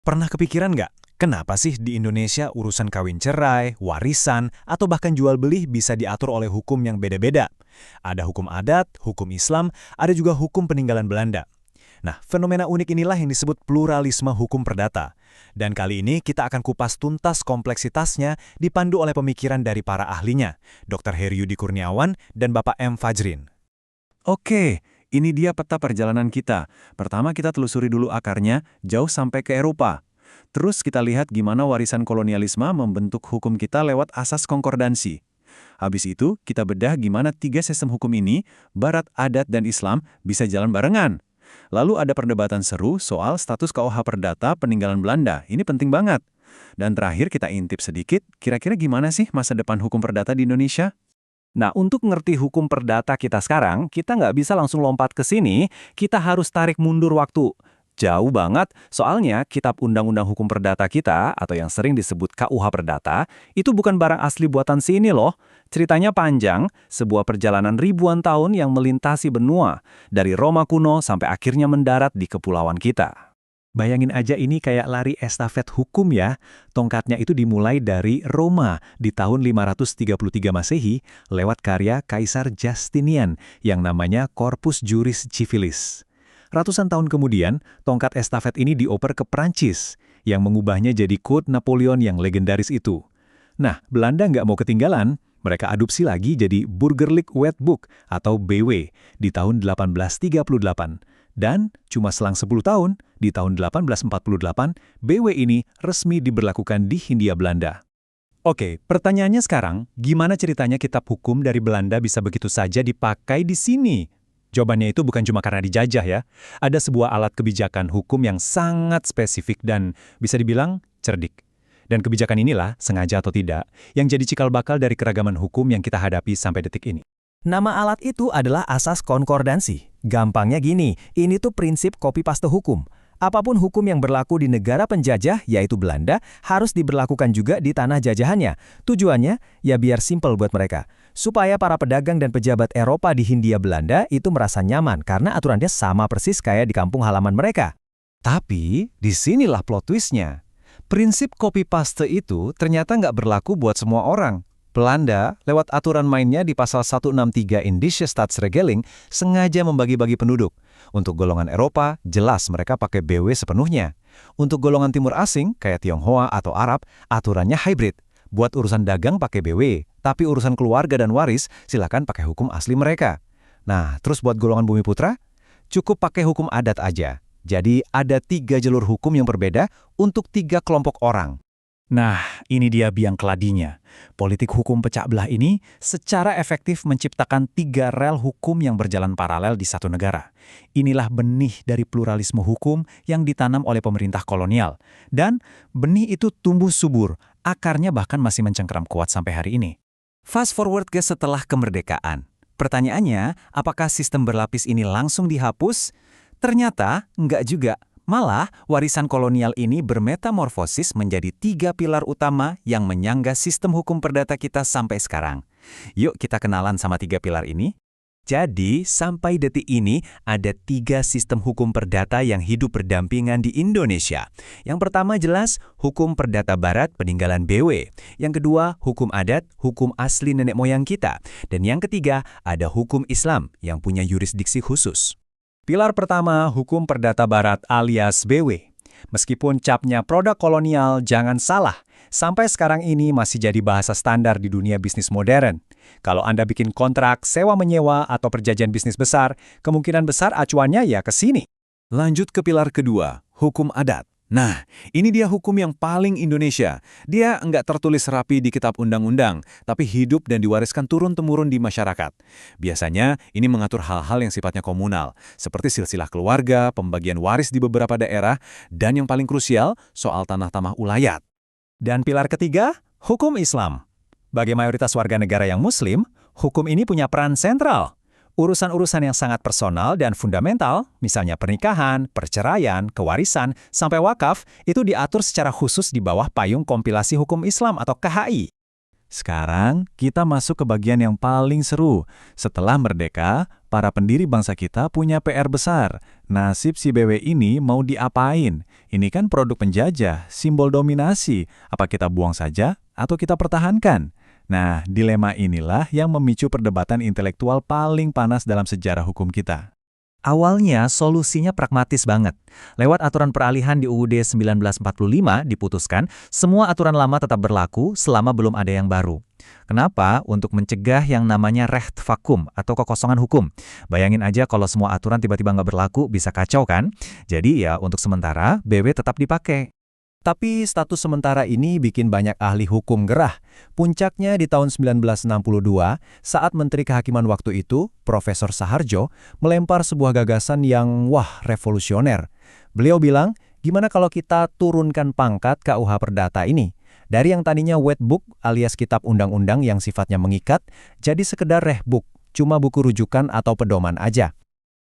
Pernah kepikiran nggak, kenapa sih di Indonesia urusan kawin cerai, warisan, atau bahkan jual beli bisa diatur oleh hukum yang beda-beda? Ada hukum adat, hukum Islam, ada juga hukum peninggalan Belanda. Nah, fenomena unik inilah yang disebut pluralisme hukum perdata. Dan kali ini kita akan kupas tuntas kompleksitasnya dipandu oleh pemikiran dari para ahlinya, Dr. Heriudi Kurniawan dan Bapak M. Fajrin. Oke, ini dia peta perjalanan kita. Pertama kita telusuri dulu akarnya, jauh sampai ke Eropa. Terus kita lihat gimana warisan kolonialisme membentuk hukum kita lewat asas konkordansi. Habis itu, kita bedah gimana tiga sistem hukum ini, Barat, Adat, dan Islam, bisa jalan barengan. Lalu ada perdebatan seru soal status KUH Perdata peninggalan Belanda. Ini penting banget. Dan terakhir kita intip sedikit, kira-kira gimana sih masa depan hukum perdata di Indonesia? Nah, untuk ngerti hukum perdata kita sekarang, kita nggak bisa langsung lompat ke sini, kita harus tarik mundur waktu. Jauh banget, soalnya Kitab Undang-Undang Hukum Perdata kita, atau yang sering disebut KUH Perdata, itu bukan barang asli buatan sini loh. Ceritanya panjang, sebuah perjalanan ribuan tahun yang melintasi benua, dari Roma kuno sampai akhirnya mendarat di kepulauan kita. Bayangin aja ini kayak lari estafet hukum ya. Tongkatnya itu dimulai dari Roma di tahun 533 Masehi lewat karya Kaisar Justinian yang namanya Corpus Juris Civilis. Ratusan tahun kemudian, tongkat estafet ini dioper ke Prancis yang mengubahnya jadi Code Napoleon yang legendaris itu. Nah, Belanda nggak mau ketinggalan. Mereka adopsi lagi jadi Burgerlijk Wetboek atau BW di tahun 1838. Dan cuma selang 10 tahun, di tahun 1848, BW ini resmi diberlakukan di Hindia Belanda. Oke, pertanyaannya sekarang, gimana ceritanya kitab hukum dari Belanda bisa begitu saja dipakai di sini? Jawabannya itu bukan cuma karena dijajah ya. Ada sebuah alat kebijakan hukum yang sangat spesifik dan bisa dibilang cerdik. Dan kebijakan inilah, sengaja atau tidak, yang jadi cikal bakal dari keragaman hukum yang kita hadapi sampai detik ini. Nama alat itu adalah asas konkordansi. Gampangnya gini, ini tuh prinsip copy-paste hukum. Apapun hukum yang berlaku di negara penjajah, yaitu Belanda, harus diberlakukan juga di tanah jajahannya. Tujuannya, ya biar simpel buat mereka. Supaya para pedagang dan pejabat Eropa di Hindia Belanda itu merasa nyaman karena aturannya sama persis kayak di kampung halaman mereka. Tapi, disinilah plot twist-nya. Prinsip copy-paste itu ternyata nggak berlaku buat semua orang. Belanda, lewat aturan mainnya di pasal 163 Indische Staatsregeling, sengaja membagi-bagi penduduk. Untuk golongan Eropa, jelas mereka pakai BW sepenuhnya. Untuk golongan timur asing, kayak Tionghoa atau Arab, aturannya hybrid. Buat urusan dagang pakai BW, tapi urusan keluarga dan waris silakan pakai hukum asli mereka. Nah, terus buat golongan bumi putra, cukup pakai hukum adat aja. Jadi ada 3 jalur hukum yang berbeda untuk 3 kelompok orang. Nah, ini dia biang keladinya. Politik hukum pecah belah ini secara efektif menciptakan 3 rel hukum yang berjalan paralel di satu negara. Inilah benih dari pluralisme hukum yang ditanam oleh pemerintah kolonial. Dan benih itu tumbuh subur, akarnya bahkan masih mencengkeram kuat sampai hari ini. Fast forward ke setelah kemerdekaan. Pertanyaannya, apakah sistem berlapis ini langsung dihapus? Ternyata, enggak juga. Malah, warisan kolonial ini bermetamorfosis menjadi 3 pilar utama yang menyangga sistem hukum perdata kita sampai sekarang. Yuk kita kenalan sama 3 pilar ini. Jadi, sampai detik ini ada 3 sistem hukum perdata yang hidup berdampingan di Indonesia. Yang pertama jelas, hukum perdata barat peninggalan BW. Yang kedua, hukum adat, hukum asli nenek moyang kita. Dan yang ketiga, ada hukum Islam yang punya yurisdiksi khusus. Pilar pertama, hukum perdata barat alias BW. Meskipun capnya produk kolonial, jangan salah. Sampai sekarang ini masih jadi bahasa standar di dunia bisnis modern. Kalau Anda bikin kontrak, sewa-menyewa, atau perjanjian bisnis besar, kemungkinan besar acuannya ya ke sini. Lanjut ke pilar kedua, hukum adat. Nah, ini dia hukum yang paling Indonesia. Dia nggak tertulis rapi di kitab undang-undang, tapi hidup dan diwariskan turun-temurun di masyarakat. Biasanya, ini mengatur hal-hal yang sifatnya komunal, seperti silsilah keluarga, pembagian waris di beberapa daerah, dan yang paling krusial, soal tanah-tanah ulayat. Dan pilar ketiga, hukum Islam. Bagi mayoritas warga negara yang Muslim, hukum ini punya peran sentral. Urusan-urusan yang sangat personal dan fundamental, misalnya pernikahan, perceraian, kewarisan, sampai wakaf, itu diatur secara khusus di bawah payung kompilasi hukum Islam atau KHI. Sekarang, kita masuk ke bagian yang paling seru. Setelah merdeka, para pendiri bangsa kita punya PR besar. Nasib si BW ini mau diapain? Ini kan produk penjajah, simbol dominasi. Apa kita buang saja atau kita pertahankan? Nah, dilema inilah yang memicu perdebatan intelektual paling panas dalam sejarah hukum kita. Awalnya solusinya pragmatis banget. Lewat aturan peralihan di UUD 1945 diputuskan semua aturan lama tetap berlaku selama belum ada yang baru. Kenapa? Untuk mencegah yang namanya recht vacuum atau kekosongan hukum. Bayangin aja kalau semua aturan tiba-tiba nggak berlaku, bisa kacau kan? Jadi ya untuk sementara BW tetap dipakai. Tapi status sementara ini bikin banyak ahli hukum gerah. Puncaknya di tahun 1962, saat Menteri Kehakiman waktu itu, Profesor Saharjo, melempar sebuah gagasan yang revolusioner. Beliau bilang, gimana kalau kita turunkan pangkat KUH Perdata ini? Dari yang tadinya wet book alias kitab undang-undang yang sifatnya mengikat, jadi sekedar rehbook, cuma buku rujukan atau pedoman aja.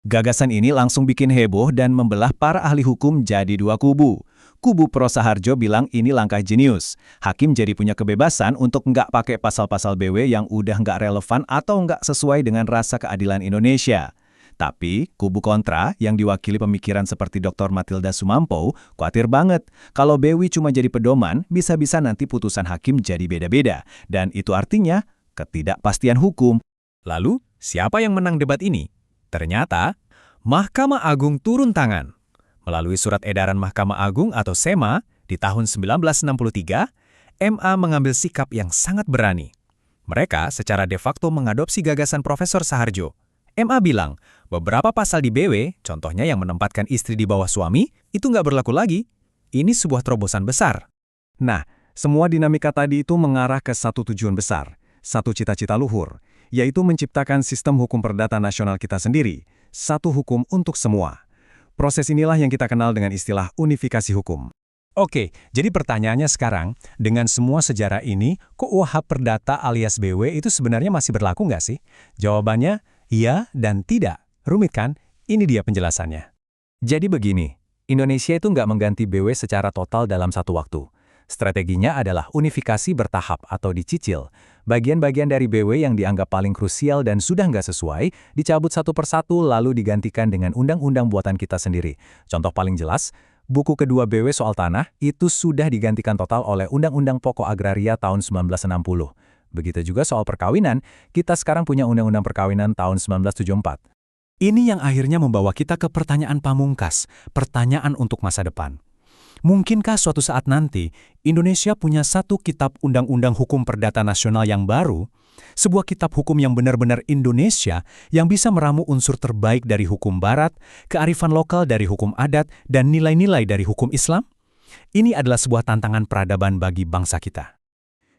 Gagasan ini langsung bikin heboh dan membelah para ahli hukum jadi dua kubu. Kubu pro Saharjo bilang ini langkah jenius. Hakim jadi punya kebebasan untuk nggak pakai pasal-pasal BW yang udah nggak relevan atau nggak sesuai dengan rasa keadilan Indonesia. Tapi, kubu kontra yang diwakili pemikiran seperti Dr. Matilda Sumampo, khawatir banget kalau BW cuma jadi pedoman, bisa-bisa nanti putusan hakim jadi beda-beda. Dan itu artinya ketidakpastian hukum. Lalu, siapa yang menang debat ini? Ternyata, Mahkamah Agung turun tangan. Melalui Surat Edaran Mahkamah Agung atau SEMA di tahun 1963, MA mengambil sikap yang sangat berani. Mereka secara de facto mengadopsi gagasan Profesor Saharjo. MA bilang, beberapa pasal di BW, contohnya yang menempatkan istri di bawah suami, itu nggak berlaku lagi. Ini sebuah terobosan besar. Nah, semua dinamika tadi itu mengarah ke satu tujuan besar, satu cita-cita luhur, yaitu menciptakan sistem hukum perdata nasional kita sendiri, satu hukum untuk semua. Proses inilah yang kita kenal dengan istilah unifikasi hukum. Oke, jadi pertanyaannya sekarang, dengan semua sejarah ini, KUH Perdata alias BW itu sebenarnya masih berlaku nggak sih? Jawabannya, iya dan tidak. Rumit kan? Ini dia penjelasannya. Jadi begini, Indonesia itu nggak mengganti BW secara total dalam satu waktu. Strateginya adalah unifikasi bertahap atau dicicil. Bagian-bagian dari BW yang dianggap paling krusial dan sudah nggak sesuai, dicabut satu persatu lalu digantikan dengan undang-undang buatan kita sendiri. Contoh paling jelas, buku kedua BW soal tanah itu sudah digantikan total oleh Undang-Undang Pokok Agraria tahun 1960. Begitu juga soal perkawinan, kita sekarang punya Undang-Undang Perkawinan tahun 1974. Ini yang akhirnya membawa kita ke pertanyaan pamungkas, pertanyaan untuk masa depan. Mungkinkah suatu saat nanti, Indonesia punya satu kitab undang-undang hukum perdata nasional yang baru, sebuah kitab hukum yang benar-benar Indonesia, yang bisa meramu unsur terbaik dari hukum barat, kearifan lokal dari hukum adat, dan nilai-nilai dari hukum Islam? Ini adalah sebuah tantangan peradaban bagi bangsa kita.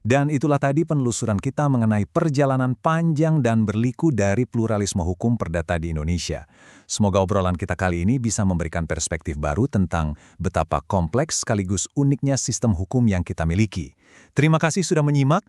Dan itulah tadi penelusuran kita mengenai perjalanan panjang dan berliku dari pluralisme hukum perdata di Indonesia. Semoga obrolan kita kali ini bisa memberikan perspektif baru tentang betapa kompleks sekaligus uniknya sistem hukum yang kita miliki. Terima kasih sudah menyimak.